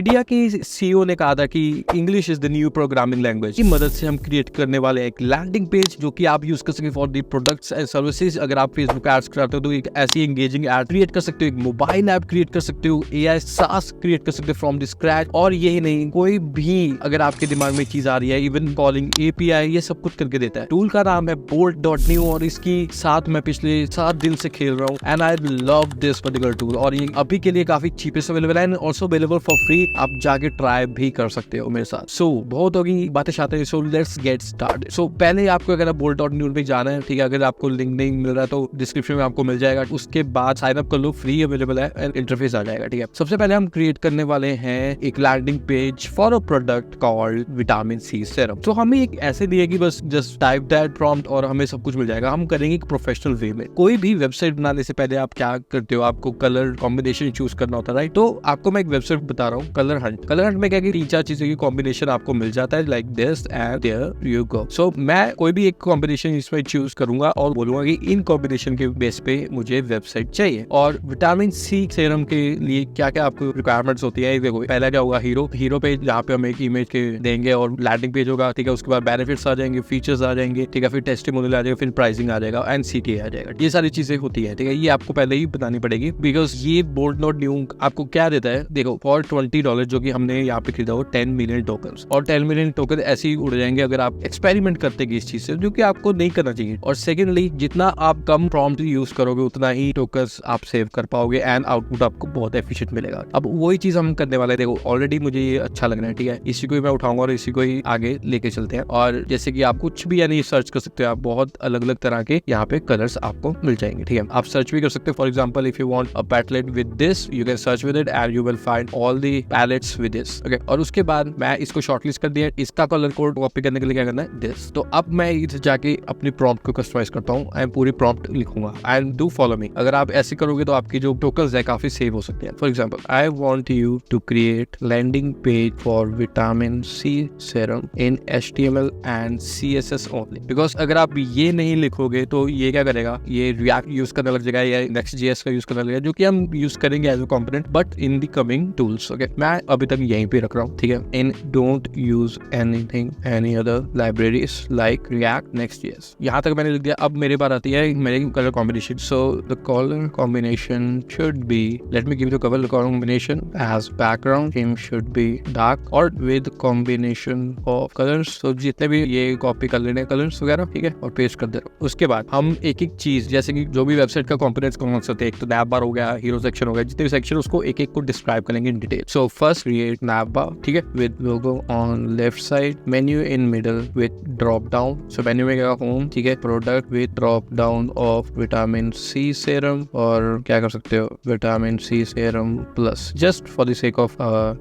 India के CEO ने कहा था कि English is the new programming language की मदद से हम क्रिएट करने वाले एक लैंडिंग पेज जो कि आप यूज कर सकते for the products and services. अगर आप फेसबुक एड्स कराते हो तो एक ऐसी एंगेजिंग एड क्रिएट कर सकते हो, एक मोबाइल ऐप क्रिएट कर सकते हो, एआई सास क्रिएट कर सकते हो फ्रॉम द स्क्रैच। और यही नहीं, कोई भी अगर आपके दिमाग में चीज आ रही है, इवन कॉलिंग एपीआई, ये सब कुछ करके देता है। टूल का नाम है Bolt.New और इसकी साथ मैं पिछले 7 दिन से खेल रहा हूँ and I love this particular tool. और ये अभी के लिए काफी चीपेस्ट अवेलेबल है and also available for free. आप जाके ट्राई भी कर सकते हो मेरे साथ। सो बहुत होगी बातें शाते, सो लेट्स गेट स्टार्टेड। सो पहले आपको अगर Bolt.New पे जाना है, ठीक है, अगर आपको लिंक नहीं मिल रहा है तो डिस्क्रिप्शन में आपको मिल जाएगा। उसके बाद साइन अप कर लो, फ्री अवेलेबल है एंड इंटरफेस आ जाएगा, ठीक है। सबसे पहले हम क्रिएट करने वाले हैं एक landing page for a product called vitamin C serum. तो हमें एक ऐसे दिए कि बस जस्ट टाइप दैट प्रॉम्प्ट और हमें सब कुछ मिल जाएगा। हम करेंगे एक प्रोफेशनल वे में। कोई भी वेबसाइट बनाने से पहले आप क्या करते हो, आपको कलर कॉम्बिनेशन चूज करना होता है, राइट। तो आपको मैं एक वेबसाइट बता रहा हूँ, कलर हंट में क्या 3-4 चीजों की कॉम्बिनेशन आपको मिल जाता है, like this and there you go. So मैं कोई भी एक कॉम्बिनेशन इसमें चूज करूंगा और बोलूंगा कि इन कॉम्बिनेशन के बेस पे मुझे वेबसाइट चाहिए। और विटामिन सी सेरम के लिए क्या क्या आपको रिक्वायरमेंट्स होती है, देखो पहला क्या होगा, हीरो पेज, जहाँ पे हम एक इमेज के देंगे और लैंडिंग पेज होगा, ठीक है। उसके बाद बेनिफिट्स आ जाएंगे, फीचर्स आ जाएंगे, ठीक है, फिर टेस्टिमोनियल आ जाएगा, फिर प्राइसिंग आ जाएगा एंड सीटी आ जाएगा। ये सारी चीजें होती है, ठीक है। ये आपको पहले ही बतानी पड़ेगी बिकॉज ये Bolt.New आपको क्या देता है, देखो फॉर $20 जो कि हमने यहाँ पे खरीदा हो 10 मिलियन टोकन्स, और 10 मिलियन टोकन ऐसे ही उड़ जाएंगे अगर आप एक्सपेरिमेंट करते इस चीज से, जो कि आपको नहीं करना चाहिए। और सेकेंडली, जितना आप कम प्रॉम्प्ट यूज करोगे उतना ही टोकन्स आप सेव कर पाओगे एंड आउटपुट आपको बहुत एफिशिएंट मिलेगा। अब वही चीज हम करने वाले हैं। देखो ऑलरेडी मुझे ये अच्छा लग रहा है, ठीक है, इसी को ही मैं उठाऊंगा और इसी को ही आगे लेके चलते हैं। और जैसे कि आप कुछ भी यानी सर्च कर सकते हो, आप बहुत अलग अलग तरह के यहाँ पे कलर्स आपको मिल जाएंगे, ठीक है। आप सर्च भी कर सकते हो, for example if you want a palette with this, you can search with it and you will find all the palettes with this, okay. और उसके बाद मैं इसको शॉर्टलिस्ट कर दिया, इसका कलर कोड कॉपी करने के लिए क्या करना है, दिस। तो अब मैं इधर जाके अपनी प्रॉम्प्ट को कस्टमाइज करता हूँ एंड पूरी प्रॉम्प्ट लिखूंगा एंड डू फॉलो मी। अगर आप ऐसे करोगे तो आपकी जो टोकन्स है काफी सेव हो सकते हैं। For example, I want you to create landing page for vitamin C serum in HTML and CSS only. Because अगर आप ये नहीं लिखोगे तो ये क्या करेगा, ये रिएक्ट यूज करने लग जाएगा या Next.js का यूज करने लगेगा, जो कि हम यूज करेंगे as a component but in the coming tools, okay. मैं अभी तक यहीं पे रख रहा हूँ, ठीक है। इन don't use anything any other libraries like React, Next.js। यहाँ तक मैंने लिख दिया। अब मेरे बार आती है मेरे colour combination. So the colour combination should be, let me give the colour combination as background theme should be dark और विद कॉम्बिनेशन ऑफ कलर्स। तो जितने भी ये कॉपी कर लेने कलर्स वगैरह, ठीक है, और पेस्ट कर दे रहा हूँ। उसके बाद हम एक एक चीज, जैसे कि जो भी वेबसाइट का कंपोनेंट्स कौन से होते हैं, एक तो नैप बार हो गया, हीरो सेक्शन हो गया, जितने भी सेक्शन उसको एक एक को डिस्क्राइब करेंगे in detail. So first create nav bar, ठीक है, with logo on left side, menu in middle with drop down. So menu में क्या होम, ठीक है, product with drop down of vitamin C serum, और क्या कर सकते हो, vitamin C serum plus, just for the sake of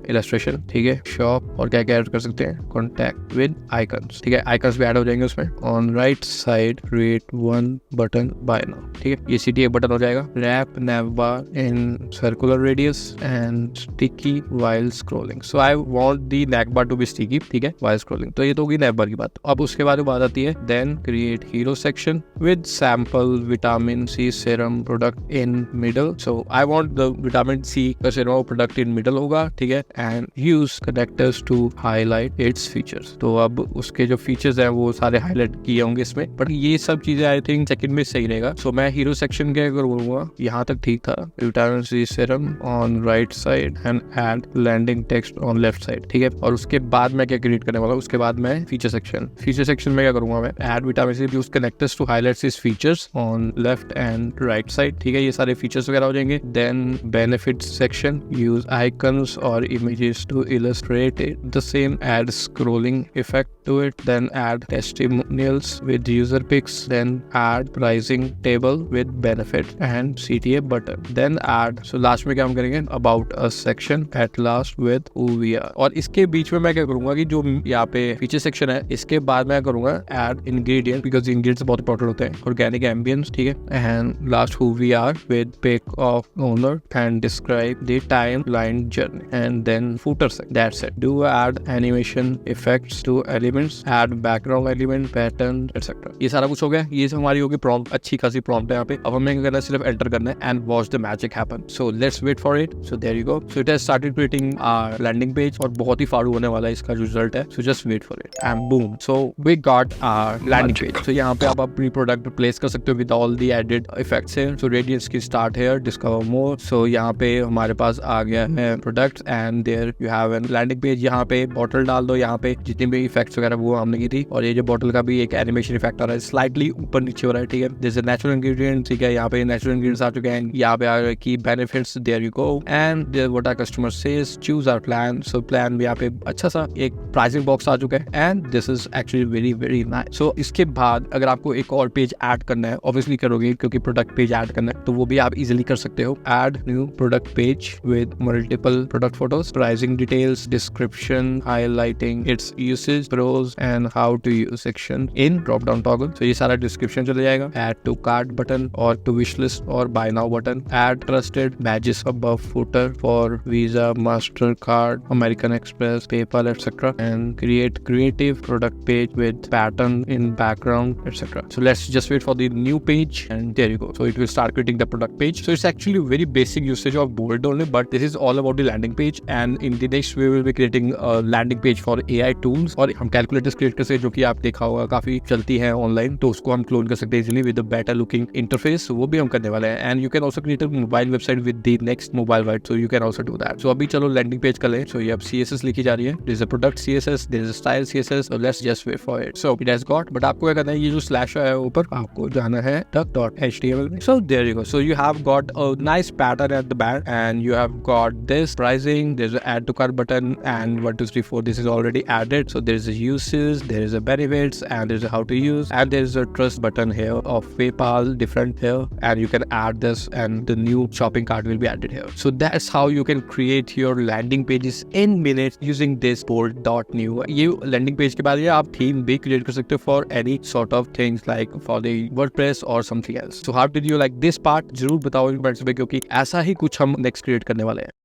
illustration, ठीक है, शॉप, और क्या क्या ऐड कर सकते हैं, कॉन्टैक्ट विद आइकन्स, ठीक है, आइकन्स भी ऐड हो जाएंगे उसमें। On right side create 1 button buy now, ठीक है, ये सिटी एक बटन हो जाएगा। Wrap nav bar in circular radius and sticky while scrolling. So I want the nav bar to be sticky, ठीक है, व्हाइल स्क्रॉलिंग। तो ये तो होगी नैप बार की बात। अब उसके बाद बात आती है then create hero section with sample vitamin C serum product in middle. So I want the vitamin C का सेरम प्रोडक्ट इन मिडल होगा, ठीक है, and use connectors to highlight its features. तो अब उसके जो फीचर्स हैं वो सारे हाईलाइट किए होंगे इसमें, बट ये सब चीजें आई थिंक सेकंड में सही रहेगा। सो मैं हीरो सेक्शन के अगर बोलूंगा, यहाँ तक ठीक था, vitamin C serum on right side and add landing text on left side, ठीक है। और उसके बाद मैं क्या क्रिएट करने वाला हूँ, उसके बाद मैं फीचर सेक्शन में क्या करूंगा, मैं add vitamin C use connectors to highlight this features on left and right side, ठीक है, ये सारे फीचर्स वगैरह हो जाएंगे। Then benefits section, use icons और images to illustrate it the same, add scrolling effect to it, then add testimonials with user pics, then add pricing table with benefit and CTA button, then add, so last में क्या हम करेंगे, about us section at last with who we are। और इसके बीच में मैं क्या करूंगा कि जो यहाँ पे फीचर सेक्शन है, इसके बाद मैं करूंगा add ingredient, because ingredients बहुत इंपॉर्टेंट होते हैं, organic ambience, ठीक है, and last who we are with pic of owner and describe the timeline journey, and then footer section, that's it। Do add animation effects to elevate elements, add background element, pattern etcetera. ये सारा कुछ हो गया। ये हमारी होगी prompt, अच्छी खासी प्रॉम्प्ट है यहाँ पे। अब हमें क्या करना है, सिर्फ एंटर करना है and watch the magic happen. So let's wait for it. So there you go. So it has started creating our landing page और बहुत ही फाड़ू होने वाला है इसका रिजल्ट है। So just wait for it and boom. So we got our landing page. So यहाँ पे आप अपनी प्रोडक्ट प्लेस कर सकते हो with all the added effects है। सो रेडियंस की start here, discover more. So यहाँ पे हमारे पास आ गया है products and there you have an landing page. यहाँ पे बॉटल डाल दो, यहाँ पे जितनी भी इफेक्ट्स वगैरह वो हमने की थी। और ये जो बॉटल का भी एक एनिमेशन इफेक्ट आ रहा है, स्लाइटली ऊपर नीचे हो रहा है, ठीक है। जैसे नेचुरल इंग्रेडिएंट, ठीक है, यहाँ पे नेचुरल इंग्रेडिएंट्स आ चुके हैं। यहाँ पे आ रहा है की benefits, there you go and there what our customer says, choose our plan. So plan भी यहाँ पे अच्छा सा एक प्राइसिंग बॉक्स आ चुका है and this is actually very very nice. So इसके बाद अगर आपको एक और पेज ऐड करना है, ऑब्वियसली करोगे क्योंकि प्रोडक्ट पेज ऐड करना है, तो वो भी आप इजीली कर सकते हो। Add new product page with multiple product photos, pricing details, description, highlighting its usage, pros and how to use section in drop down toggle. तो ये सारा डिस्क्रिप्शन चले जाएगा। ऐड टू कार्ट बटन और टू विश लिस्ट और buy now button. Add trusted badges above footer for Visa, Mastercard, American Express, PayPal etcetera and create creative product page with pattern in background etcetera. So let's just wait for the new page and there you go. So it will start creating the product page. So it's actually very basic usage of Bolt only, but this is all about the landing page. And in the next we will be creating a landing page for AI tools. और हम calculators create कर सकते हैं जो कि आप देखा होगा काफी चलती है ऑनलाइन, तो उसको हम क्लोन कर सकते हैं easily with a better looking interface. वो भी हम करने वाले हैं। And you can also create a mobile website with the next mobile website, so you can also do that. So अभी चलो landing page कर लें। So ये अब CSS लिखी जा रही है। There is a product CSS, there is a style CSS. So let's just wait for it. So it has got, but आपको क्या करना है, ये जो स्लैश है ऊपर आपको जाना है duck.html में। So there you go. So you have got a nice pattern at the back and you have got this pricing, there's an add to cart button and 1 2 3 4 this is already added. So there is a uses, there is a benefits and there is a how to use and there is a trust button here of PayPal different here and you can add this and the new shopping cart will be added here. So that's how you can create your landing pages in minutes using this Bolt.New. ये landing page के बाद ये आप theme भी create कर सकते हो for any sort of things like for the WordPress or something else. So how did you like this part? जरूर बताओ कमेंट्स में, क्योंकि ऐसा ही कुछ हम नेक्स्ट क्रिएट करने वाले हैं।